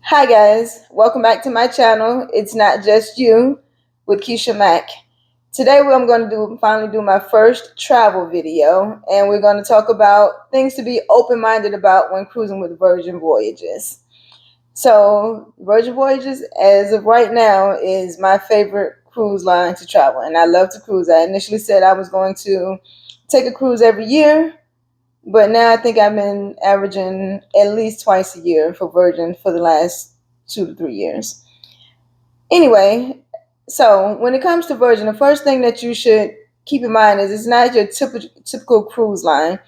Hi guys, welcome back to my channel. It's Not Just You with Keisha Mack. Today I'm going to finally do my first travel video, and we're going to talk about things to be open-minded about when cruising with Virgin Voyages. So Virgin Voyages, as of right now, is my favorite cruise line to travel, and I love to cruise. I initially said I was going to take a cruise every year, but now I think I've been averaging at least twice a year for Virgin for the last 2 to 3 years. Anyway, so when it comes to Virgin, the first thing that you should keep in mind is it's not your typical cruise line.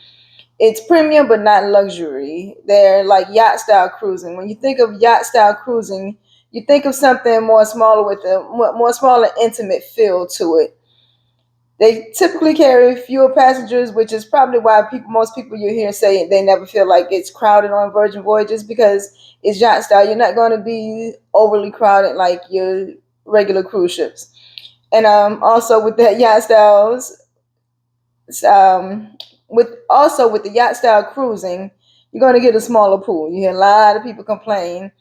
It's premium but not luxury. They're like yacht style cruising. When you think of yacht style cruising, you think of something more smaller with a more smaller, intimate feel to it. They typically carry fewer passengers, which is probably why most people you hear say they never feel like it's crowded on Virgin Voyages because it's yacht style. You're not going to be overly crowded like your regular cruise ships. And also with the yacht styles, with the yacht style cruising, you're going to get a smaller pool. You hear a lot of people complain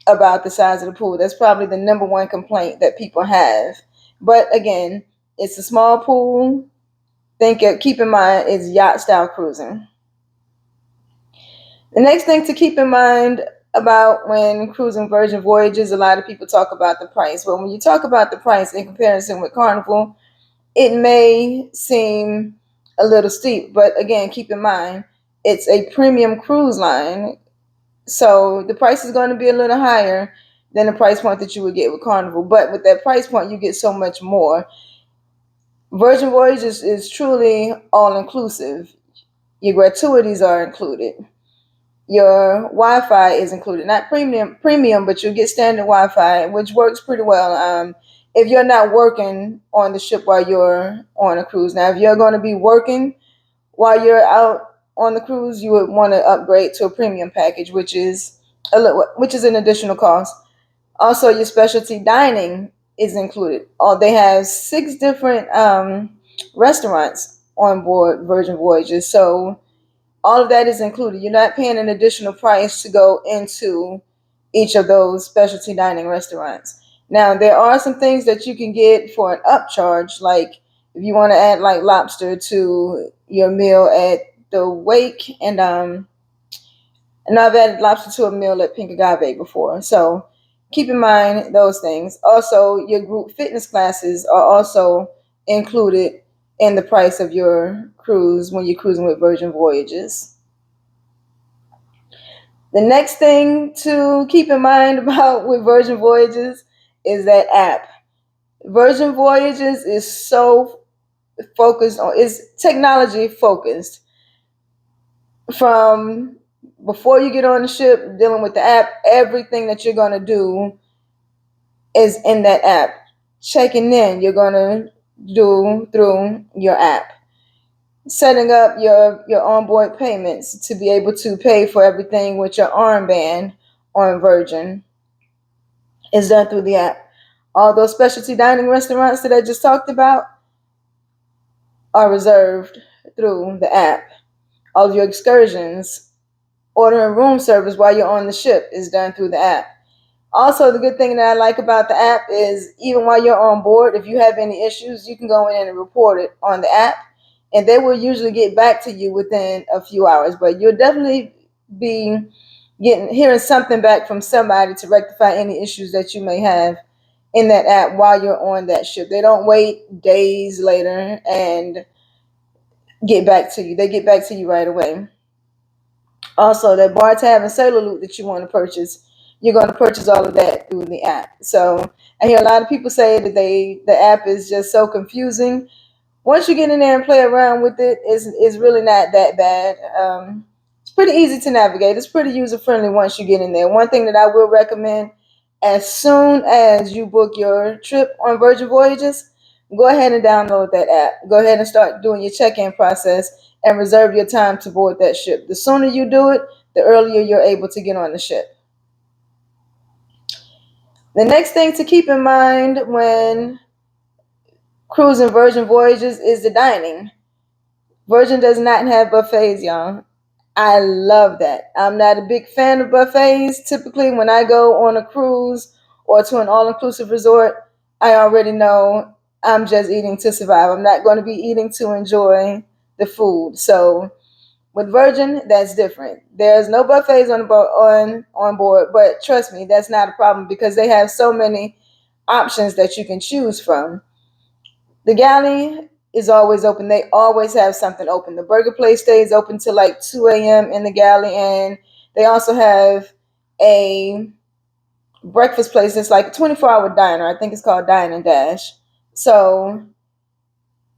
about the size of the pool. That's probably the number one complaint that people have. But again, it's a small pool. Keep in mind is yacht style cruising. The next thing to keep in mind about when cruising Virgin Voyages, a lot of people talk about the price. But when you talk about the price in comparison with Carnival, it may seem a little steep. But again, keep in mind it's a premium cruise line, so the price is going to be a little higher than the price point that you would get with Carnival. But with that price point, you get so much more. Virgin Voyages is truly all inclusive. Your gratuities are included. Your Wi-Fi is included. Not premium, but you get standard Wi-Fi, which works pretty well. If you're not working on the ship while you're on a cruise. Now, if you're going to be working while you're out on the cruise, you would want to upgrade to a premium package, which is an additional cost. Also, your specialty dining is included. They have 6 different restaurants on board Virgin Voyages, so all of that is included. You're not paying an additional price to go into each of those specialty dining restaurants. Now, there are some things that you can get for an upcharge, like if you want to add like lobster to your meal at the Wake, and I've added lobster to a meal at Pink Agave before. So keep in mind those things. Also, your group fitness classes are also included in the price of your cruise when you're cruising with Virgin Voyages. The next thing to keep in mind about with Virgin Voyages is that app. Virgin Voyages is so is technology focused. From before you get on the ship, dealing with the app, everything that you're going to do is in that app. Checking in, you're going to do through your app. Setting up your onboard payments to be able to pay for everything with your armband on Virgin is done through the app. All those specialty dining restaurants that I just talked about are reserved through the app. All of your excursions, ordering room service while you're on the ship is done through the app. Also, the good thing that I like about the app is even while you're on board, if you have any issues, you can go in and report it on the app, and they will usually get back to you within a few hours. But you'll definitely be hearing something back from somebody to rectify any issues that you may have in that app while you're on that ship. They don't wait days later and get back to you. They get back to you right away. Also, that bar tab and sailor loop that you want to purchase, you're going to purchase all of that through the app. So I hear a lot of people say that the app is just so confusing. Once you get in there and play around with it, it's really not that bad. It's pretty easy to navigate. It's pretty user friendly once you get in there. One thing that I will recommend, as soon as you book your trip on Virgin Voyages, go ahead and download that app. Go ahead and start doing your check-in process and reserve your time to board that ship. The sooner you do it, the earlier you're able to get on the ship. The next thing to keep in mind when cruising Virgin Voyages is the dining. Virgin does not have buffets, y'all. I love that. I'm not a big fan of buffets. Typically, when I go on a cruise or to an all inclusive resort, I already know I'm just eating to survive. I'm not going to be eating to enjoy the food. So with Virgin, that's different. There's no buffets on the on board, but trust me, that's not a problem because they have so many options that you can choose from. The galley is always open. They always have something open. The burger place stays open till like 2 a.m. in the galley, and they also have a breakfast place. It's like a 24-hour diner. I think it's called Dine and Dash. So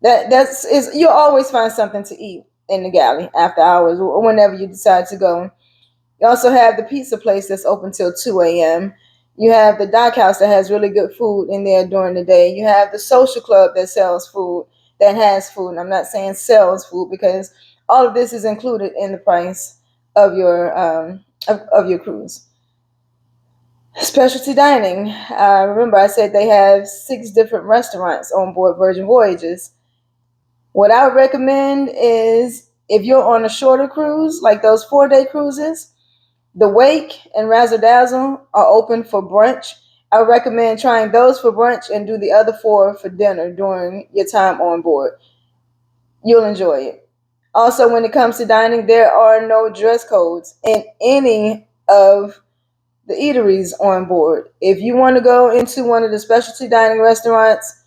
that's is you'll always find something to eat in the galley after hours or whenever you decide to go. You also have the pizza place that's open till 2 a.m. You have the dock house that has really good food in there during the day. You have the social club that sells food, that has food. And I'm not saying sells food because all of this is included in the price of your cruise. Specialty dining. Remember, I said they have 6 different restaurants on board Virgin Voyages. What I would recommend is if you're on a shorter cruise, like those 4-day cruises, the Wake and Razzle Dazzle are open for brunch. I would recommend trying those for brunch and do the other 4 for dinner during your time on board. You'll enjoy it. Also, when it comes to dining, there are no dress codes in any of the eateries on board. If you want to go into one of the specialty dining restaurants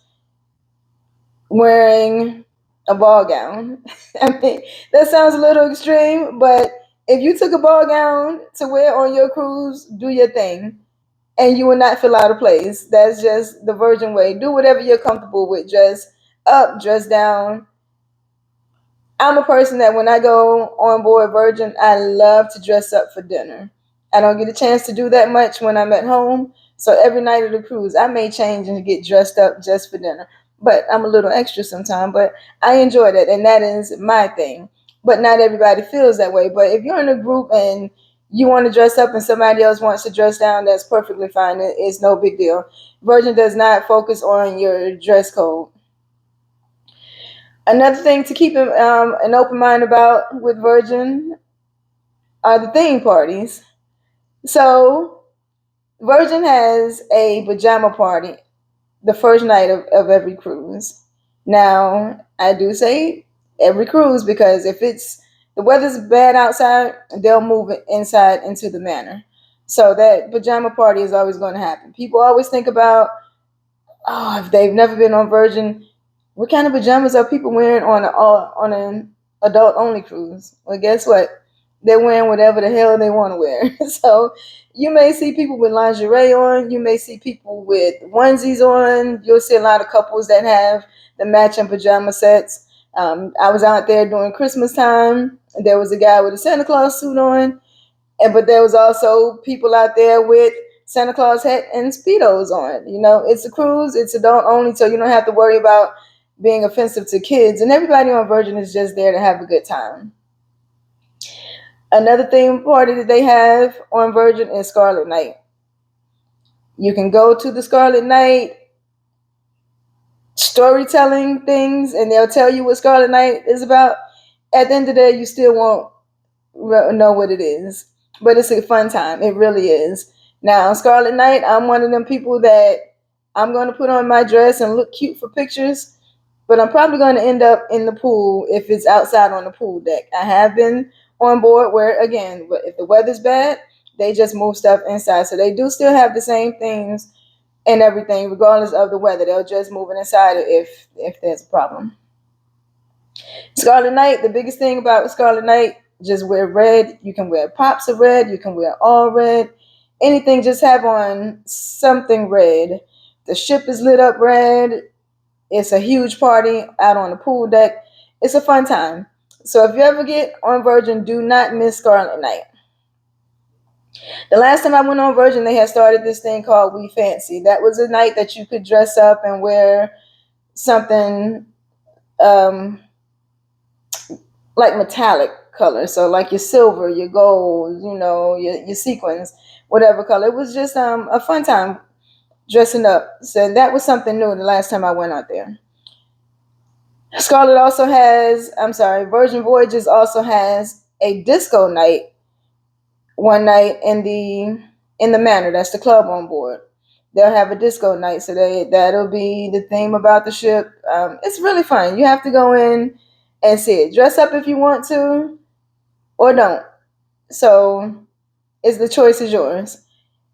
wearing a ball gown, I mean, that sounds a little extreme, but if you took a ball gown to wear on your cruise, do your thing. And you will not feel out of place. That's just the Virgin way. Do whatever you're comfortable with. Dress up, dress down. I'm a person that when I go on board Virgin, I love to dress up for dinner. I don't get a chance to do that much when I'm at home. So every night of the cruise, I may change and get dressed up just for dinner. But I'm a little extra sometimes. But I enjoy that, and that is my thing. But not everybody feels that way. But if you're in a group and you want to dress up and somebody else wants to dress down, that's perfectly fine. It's no big deal. Virgin does not focus on your dress code. Another thing to keep an open mind about with Virgin are the theme parties. So, Virgin has a pajama party the first night of every cruise. Now, I do say every cruise because if it's the weather's bad outside, they'll move it inside into the manor. So that pajama party is always going to happen. People always think about, oh, if they've never been on Virgin, what kind of pajamas are people wearing on an adult only cruise? Well, guess what? They're wearing whatever the hell they want to wear. So you may see people with lingerie on. You may see people with onesies on. You'll see a lot of couples that have the matching pajama sets. I was out there during Christmas time. There was a guy with a Santa Claus suit on, but there was also people out there with Santa Claus hat and speedos on. You know, it's a cruise. It's adult only, so you don't have to worry about being offensive to kids. And everybody on Virgin is just there to have a good time. Another theme party that they have on Virgin is Scarlet Night. You can go to the Scarlet Night storytelling things, and they'll tell you what Scarlet Night is about. At the end of the day, you still won't know what it is, but it's a fun time. It really is. Now, Scarlet Night, I'm one of them people that I'm going to put on my dress and look cute for pictures, but I'm probably going to end up in the pool if it's outside on the pool deck. I have been on board where, again, if the weather's bad, they just move stuff inside. So they do still have the same things and everything, regardless of the weather. They'll just move it inside if there's a problem. Scarlet Night, the biggest thing about Scarlet Night, just wear red. You can wear pops of red. You can wear all red. Anything, just have on something red. The ship is lit up red. It's a huge party out on the pool deck. It's a fun time. So if you ever get on Virgin, do not miss Scarlet Night. The last time I went on Virgin, they had started this thing called We Fancy. That was a night that you could dress up and wear something like metallic color. So like your silver, your gold, your sequins, whatever color. It was just a fun time dressing up. So that was something new the last time I went out there. Virgin Voyages also has a disco night one night in the manor. That's the club on board. They'll have a disco night, so that'll be the theme about the ship. It's really fun. You have to go in and see it. Dress up if you want to, or don't. So it's the choice is yours.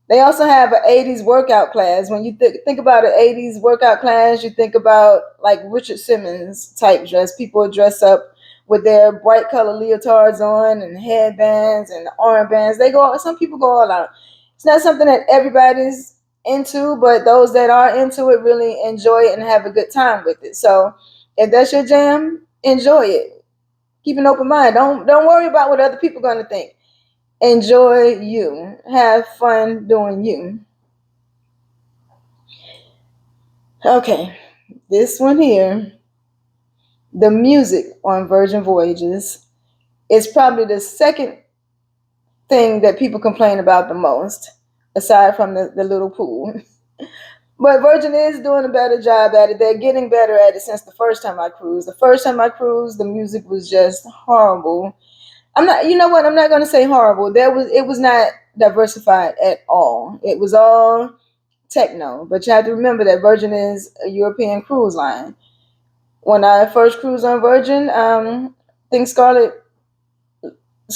They also have an 80s workout class. When you think about an 80s workout class, you think about like Richard Simmons type dress. People dress up with their bright color leotards on and headbands and armbands. Some people go all out. It's not something that everybody's into, but those that are into it really enjoy it and have a good time with it. So if that's your jam, enjoy it. Keep an open mind. Don't worry about what other people are going to think. Enjoy you. Have fun doing you. Okay, this one here, the music on Virgin Voyages is probably the second thing that people complain about the most, aside from the little pool. But Virgin is doing a better job at it. They're getting better at it since the first time I cruised. The first time I cruised, the music was just horrible. You know what? I'm not going to say horrible. It was not diversified at all. It was all techno. But you have to remember that Virgin is a European cruise line. When I first cruised on Virgin, I think Scarlet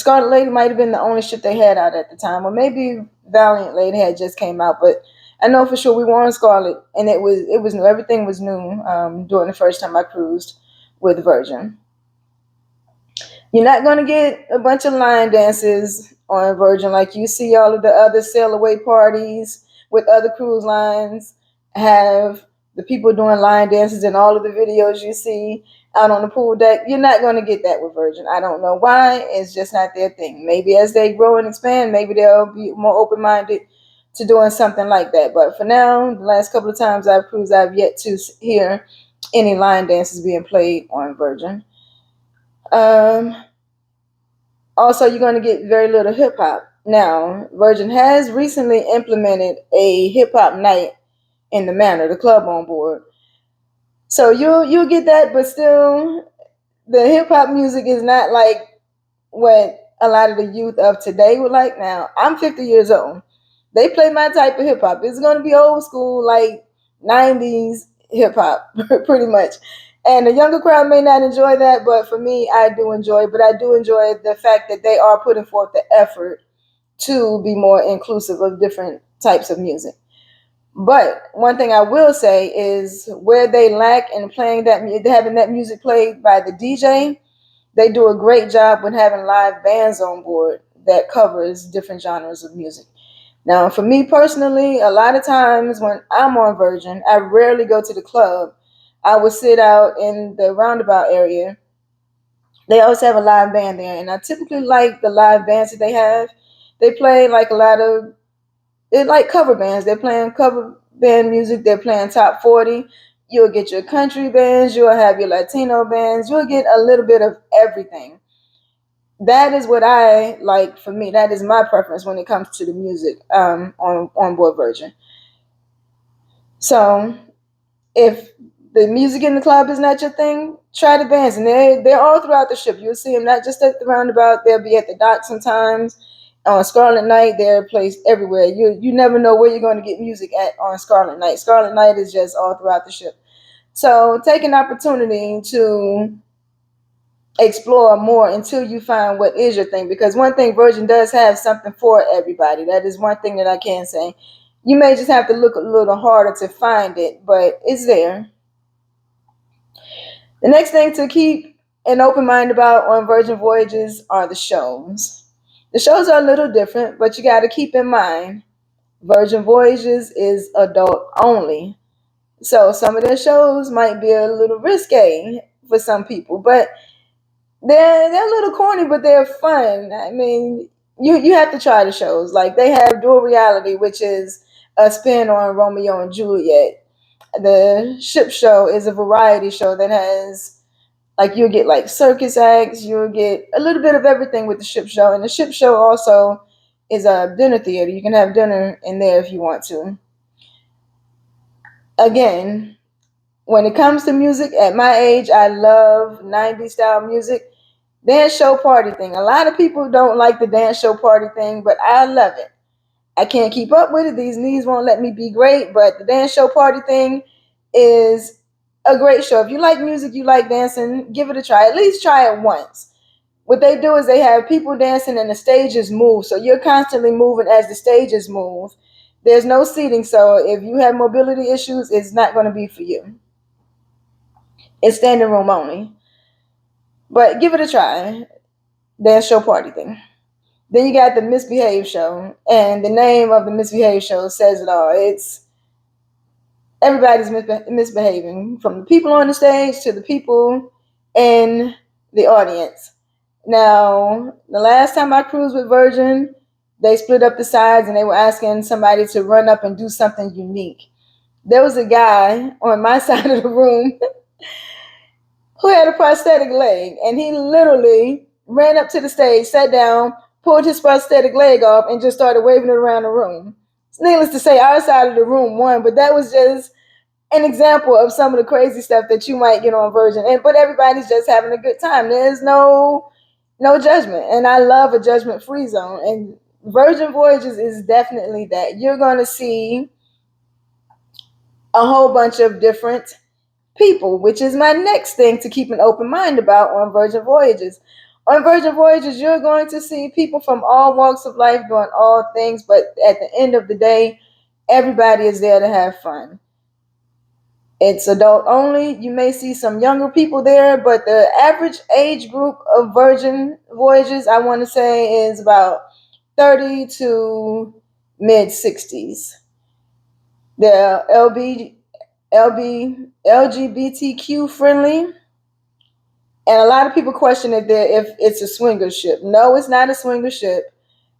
Lady might have been the only ship they had out at the time, or maybe Valiant Lady had just came out. But I know for sure we were on Scarlet, and it was new. Everything was new during the first time I cruised with Virgin. You're not going to get a bunch of line dances on Virgin like you see all of the other sail away parties with other cruise lines have the people doing line dances in all of the videos you see out on the pool deck. You're not going to get that with Virgin. I don't know why. It's just not their thing. Maybe as they grow and expand, maybe they'll be more open minded to doing something like that. But for now, the last couple of times I've cruised, I've yet to hear any line dances being played on Virgin. Um, Also, you're going to get very little hip hop. Now, Virgin has recently implemented a hip hop night in the manor, the club on board. So you'll get that, but still, the hip hop music is not like what a lot of the youth of today would like. Now, I'm 50 years old. They play my type of hip hop. It's going to be old school, like 90s hip hop, pretty much. And the younger crowd may not enjoy that, but for me, I do enjoy it. But I do enjoy the fact that they are putting forth the effort to be more inclusive of different types of music. But one thing I will say is where they lack in playing having that music played by the DJ, they do a great job with having live bands on board that covers different genres of music. Now, for me personally, a lot of times when I'm on Virgin, I rarely go to the club. I would sit out in the roundabout area. They always have a live band there, and I typically like the live bands that they have. They play like a lot of they're like cover bands. They're playing cover band music. They're playing top 40. You'll get your country bands. You'll have your Latino bands. You'll get a little bit of everything. That is what I like for me. That is my preference when it comes to the music on board Virgin. So if the music in the club is not your thing, try the bands, and they're all throughout the ship. You'll see them not just at the roundabout. They'll be at the dock sometimes. On Scarlet Night, they're placed everywhere. You never know where you're going to get music at on Scarlet Night. Scarlet Night is just all throughout the ship. So take an opportunity to explore more until you find what is your thing. Because one thing, Virgin does have something for everybody. That is one thing that I can say. You may just have to look a little harder to find it, but it's there. The next thing to keep an open mind about on Virgin Voyages are the shows. The shows are a little different, but you got to keep in mind Virgin Voyages is adult only. So some of their shows might be a little risque for some people, but they're a little corny, but they're fun. I mean, you have to try the shows. Like they have Dual Reality, which is a spin on Romeo and Juliet. The ship show is a variety show that has like you'll get like circus acts, you'll get a little bit of everything with the ship show. And the ship show also is a dinner theater. You can have dinner in there if you want to. Again, when it comes to music, at my age, I love 90s style music. Dance show party thing. A lot of people don't like the dance show party thing, but I love it. I can't keep up with it. These knees won't let me be great, but the dance show party thing is a great show. If you like music, you like dancing, give it a try. At least try it once. What they do is they have people dancing and the stages move. So you're constantly moving as the stages move. There's no seating. So if you have mobility issues, it's not going to be for you. It's standing room only. But give it a try. Dance show party thing. Then you got the Misbehave show. And the name of the Misbehave show says it all. It's everybody's misbehaving, from the people on the stage to the people in the audience. Now, the last time I cruised with Virgin, they split up the sides and they were asking somebody to run up and do something unique. There was a guy on my side of the room who had a prosthetic leg, and he literally ran up to the stage, sat down, pulled his prosthetic leg off, and just started waving it around the room. Needless to say, our side of the room won, but that was just an example of some of the crazy stuff that you might get on Virgin. But everybody's just having a good time. There's no judgment, and I love a judgment-free zone. And Virgin Voyages is definitely that. You're going to see a whole bunch of different people, which is my next thing to keep an open mind about on Virgin Voyages. On Virgin Voyages, you're going to see people from all walks of life doing all things, but at the end of the day, everybody is there to have fun. It's adult only. You may see some younger people there, but the average age group of Virgin Voyages, I want to say, is about 30 to mid 60s. They're LGBTQ friendly, and a lot of people question if it's a swinger ship. No, it's not a swinger ship,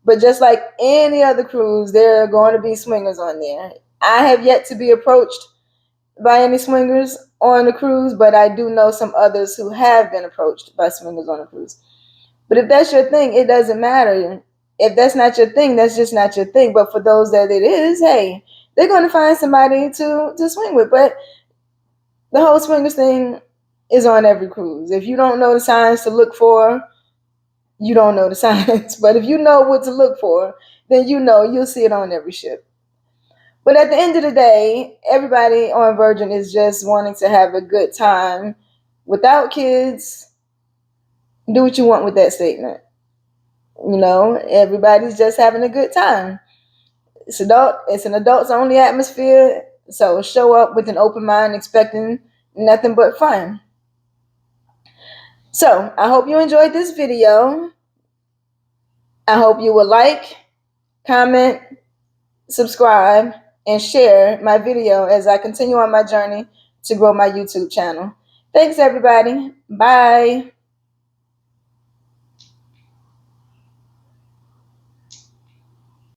but just like any other cruise, there are going to be swingers on there. I have yet to be approached by any swingers on a cruise, but I do know some others who have been approached by swingers on a cruise. But if that's your thing, it doesn't matter. If that's not your thing, that's just not your thing. But for those that it is, hey, they're going to find somebody to swing with. But the whole swingers thing is on every cruise. If you don't know the signs to look for, you don't know the signs. But if you know what to look for, then you'll see it on every ship. But at the end of the day, everybody on Virgin is just wanting to have a good time without kids. Do what you want with that statement. Everybody's just having a good time. It's an adults only atmosphere. So show up with an open mind, expecting nothing but fun. So I hope you enjoyed this video. I hope you will like, comment, subscribe, and share my video as I continue on my journey to grow my YouTube channel. Thanks, everybody. Bye.